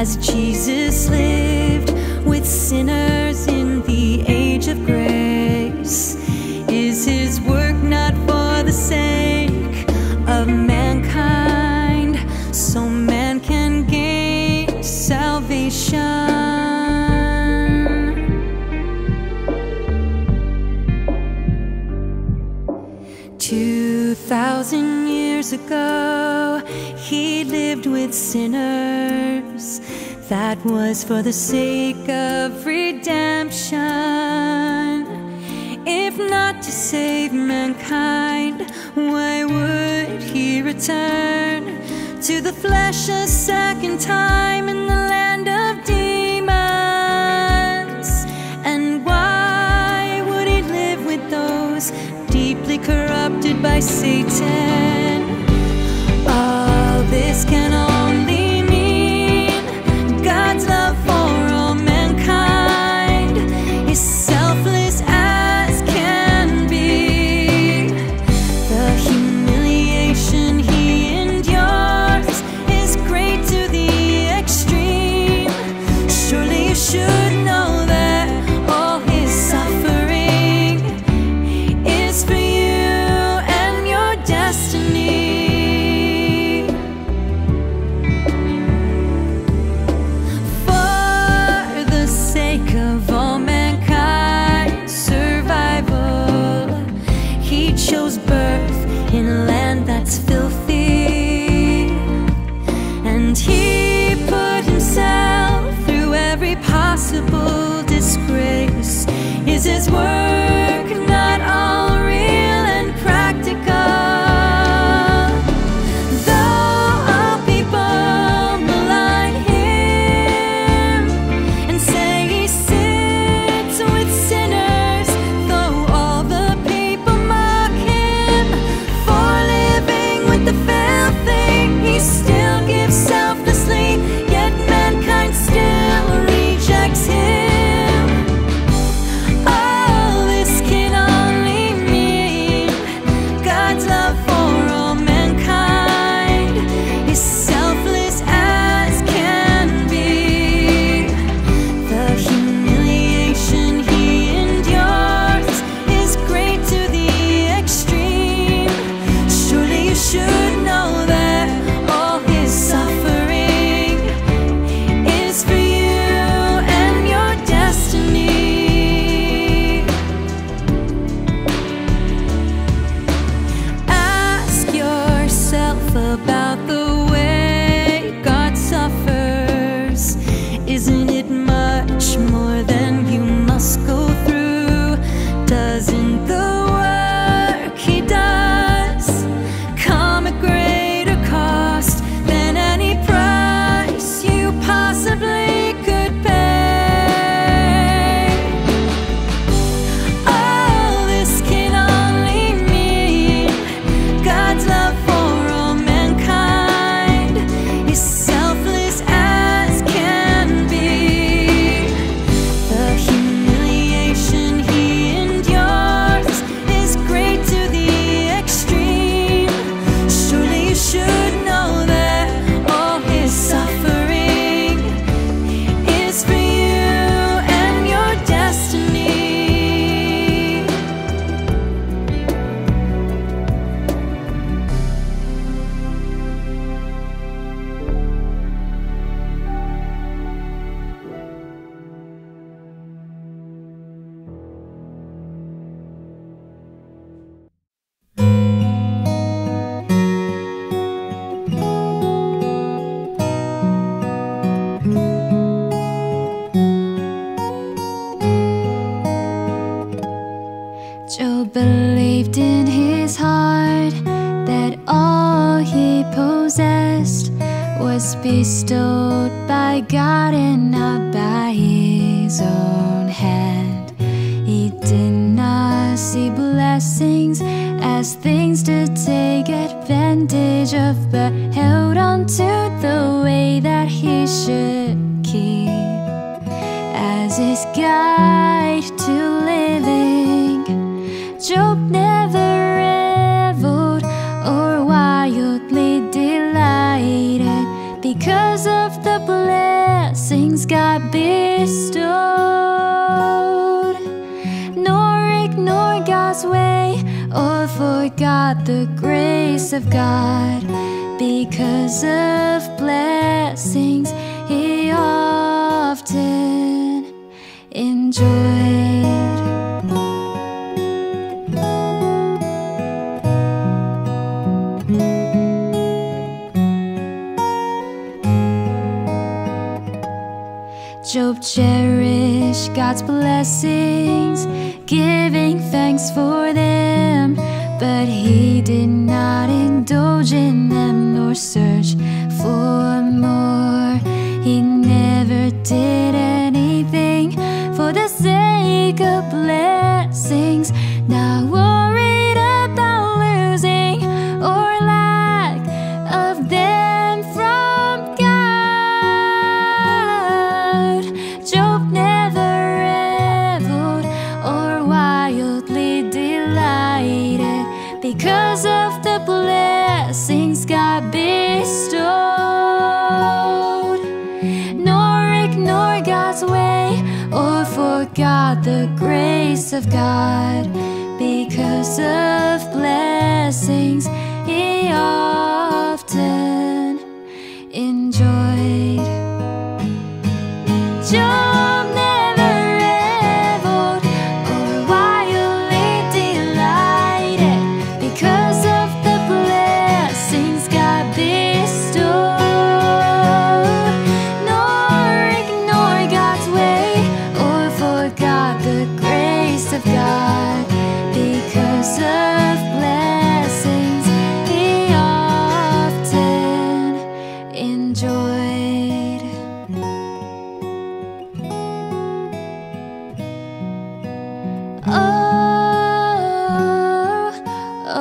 as Jesus lived with sinners in the age of grace? Is his work not for the sake of mankind, so man can gain salvation? 2,000 years ago, he lived with sinners. That was for the sake of redemption. If not to save mankind, why would he return to the flesh a second time in the land of demons? And why would he live with those deeply corrupted by Satan? All this can only mean God's love for all mankind is selfless as can be. The humiliation he endures is great to the extreme. Surely you should know that all his suffering is for you and your destiny. For the sake of all mankind's survival, he chose birth in a land that's filthy, and he put himself through every possible disgrace. Is his work not all real and practical? Though all people malign him and say he sits with sinners, though all the people mock him for living with the filthy, he still gives selflessly, yet mankind still rejects him. All this can only mean God's love for all mankind is selfless as can be. The humiliation he endures is great to the extreme. Surely you should know that all his suffering is for you and your destiny. Ask yourself about the way God suffers. Isn't it much more than you must go through? Doesn't the work he does come at greater cost than any price you possibly could pay? All this can only mean God's love for all mankind is selfless as can be. The humiliation he endures is great to the extreme. Surely you should know that all his suffering is for you and your destiny. Job believed in his heart that all he possessed was bestowed by God and not by his own hand. He did not see blessings as things to take advantage of, but held on to the way that he should keep as his guide to living. Job never reveled or wildly delighted because of the blessing of God. Because of blessings he often enjoyed. Job cherished God's blessings, giving thanks for them, but he did not indulge in them nor search for more. He never did anything for the sake of blessings, not worried about losing or lack of them from God. Job never reveled or wildly delighted because of the blessings God bestowed, nor ignore God's way or forgot the grace of God. Because of blessings he often enjoyed. Job never reveled or wildly delighted because of the blessings God bestowed, nor ignore God's way or forgot the grace of God. Because of blessings he often enjoyed. Oh, oh.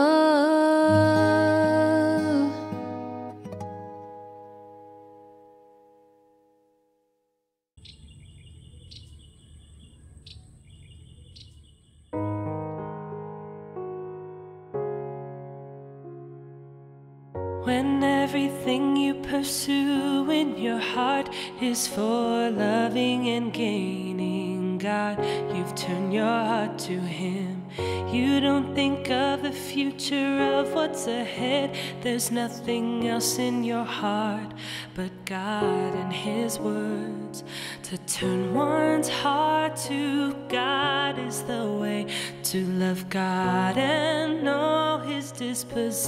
When everything you pursue in your heart is for loving and gaining God, you've turned your heart to Him. You don't think of the future, of what's ahead. There's nothing else in your heart but God and His words. To turn one's heart to God is the way to love God and know His disposition.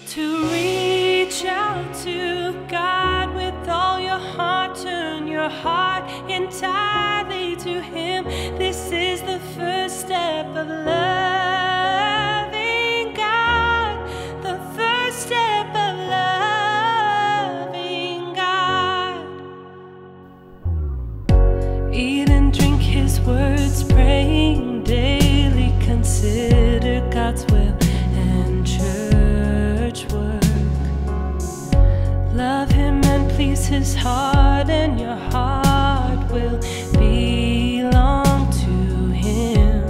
To reach out to God with all your heart, turn your heart entirely to Him. This is the first step of loving God, the first step of loving God. Eat and drink His words, praying daily, consider God's will and church work. Love Him and please His heart, and your heart will belong to Him.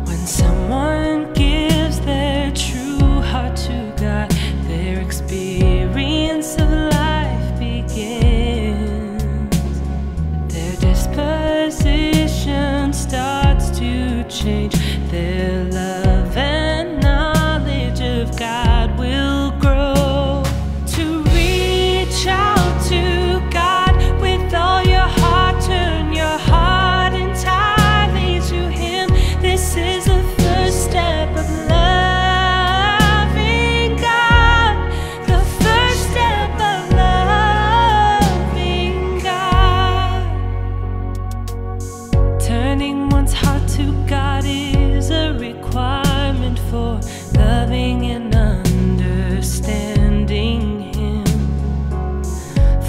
When someone gives their true heart to God, their experience of life begins. Their disposition starts to change. Their love and knowledge of God will grow. To reach out to God with all your heart, turn your heart entirely to Him. This is the first step of loving God, the first step of loving God. Turning one's heart to God is a requirement for loving and understanding Him.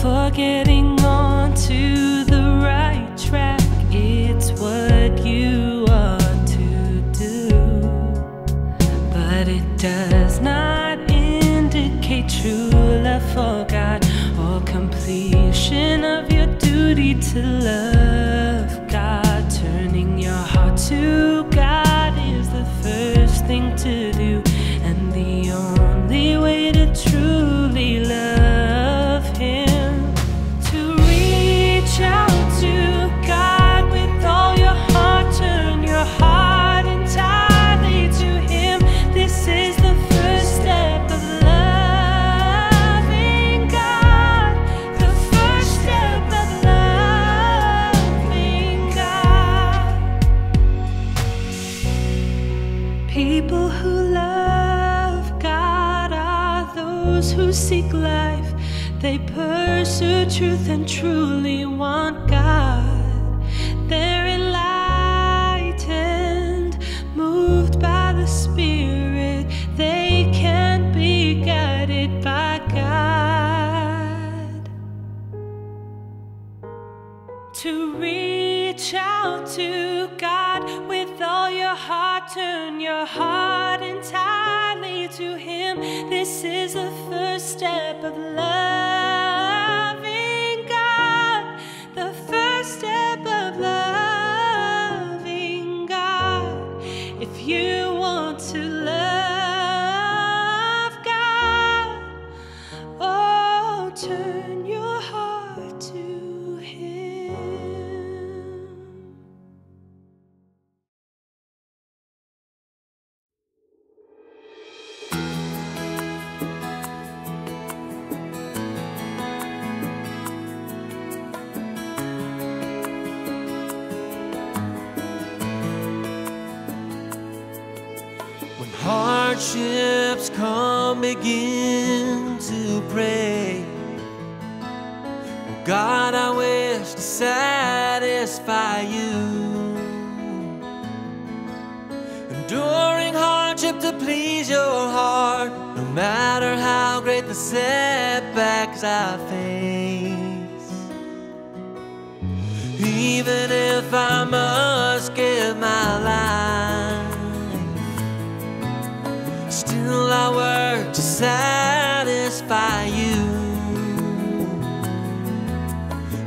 For getting on to the right track, it's what you ought to do. But it does not indicate true love for God or completion of your duty to love God. Turning your heart to God is the first thing to do, and the only way to truly love Him. To reach out to God with all your heart, turn your heart entirely to Him. they pursue truth and truly want God. They're enlightened, moved by the Spirit. They can't be guided by God. To reach out to God with all your heart, turn your heart entirely to Him. This is the first step of loving God, the first step of loving God. If you want to love God, oh, turn your heart to Him. When hardships come, begin to pray. Oh God, I wish to satisfy you. Enduring hardship to please your heart, no matter how great the setbacks I face. Even if I must give my life, still I work to satisfy you.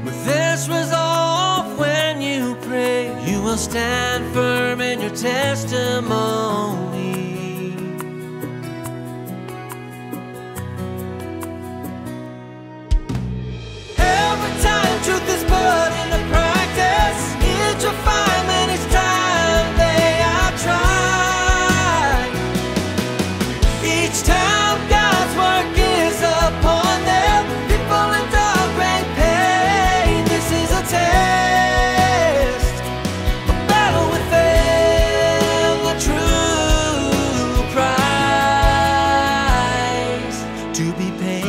With this resolve, when you pray, you will stand firm in your testimony. Every time truth is put into practice, it's refinement each time they are tried. Each time God's work is upon them, people endure great pain. This is a test, a battle within the true prize to be paid.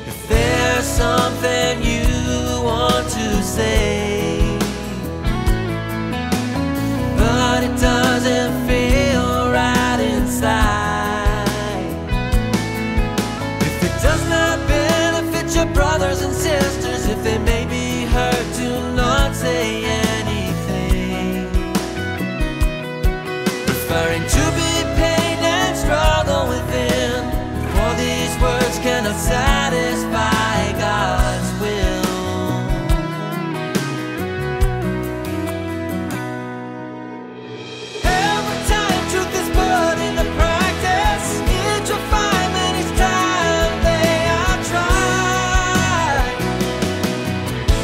If there's something you want to say, but it doesn't feel right inside, if it does not benefit your brothers and sisters, if they may be hurt, do not say anything. Preferring to be pained and struggle within, for these words cannot satisfy God's will. Every time truth is put into practice, it's refinement each time they are tried.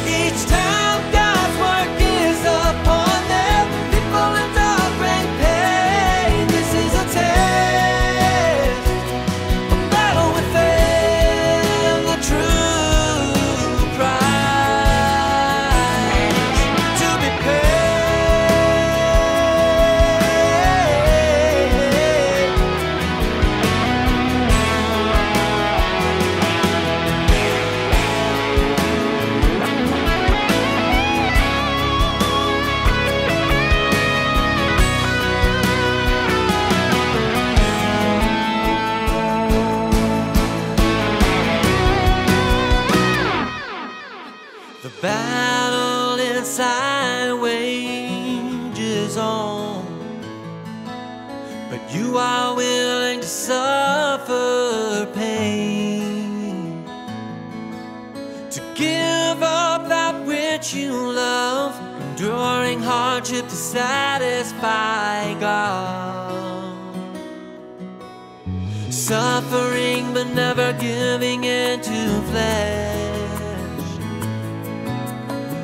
Each time God's work is upon them, people endure great pain. This is a test, a battle within the true prize to be paid. The battle inside wages on, but you are willing to suffer pain, to give up that which you love, enduring hardship to satisfy God. Suffering but never giving in to flesh,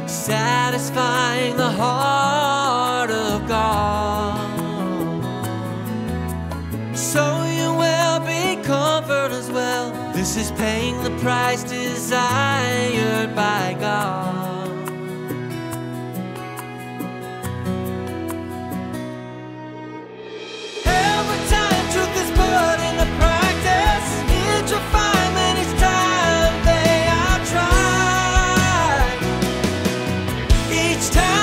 satisfying the heart of God. So you will be comfort as well. This is paying the price desired by God. each time.